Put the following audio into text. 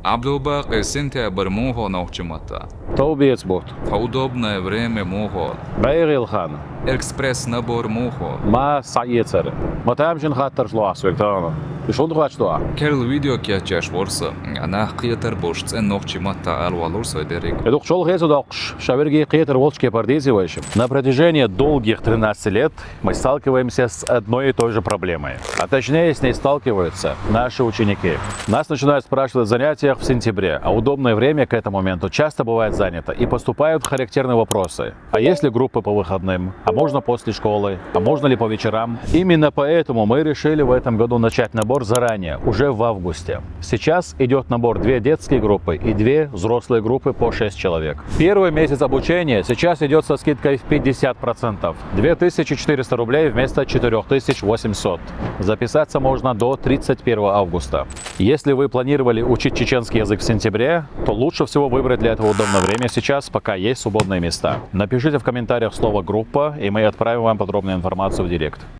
Абдулбак сентябрь мого научимата. Таубец бот. Удобное время мого. Байрилхан. Экспресс набор мого. Ма саецер. Матамжин хаттар шлоас вектана. Ишон хвачтуа. Керл видео кячаш ворса. Ана қиятар бошцен научимата алвалур сайдерик. Эдук шол хезудакш. Шаверги қиятар волчке пардизивающим. На протяжении долгих 13 лет мы сталкиваемся с одной и той же проблемой. А точнее, с ней сталкиваются наши ученики. Нас начинают спрашивать о занятиях в сентябре, а удобное время к этому моменту часто бывает занято. И поступают характерные вопросы. А есть ли группы по выходным? А можно после школы? А можно ли по вечерам? Именно поэтому мы решили в этом году начать набор заранее, уже в августе. Сейчас идет набор 2 детские группы и 2 взрослые группы по 6 человек. Первый месяц обучения сейчас идет со скидкой в 50%. 2400 рублей вместо 4800. Записаться можно до 31 августа. Если вы планировали учить чеченский язык в сентябре, то лучше всего выбрать для этого удобное время сейчас, пока есть свободные места. Напишите в комментариях слово «группа», и мы отправим вам подробную информацию в директ.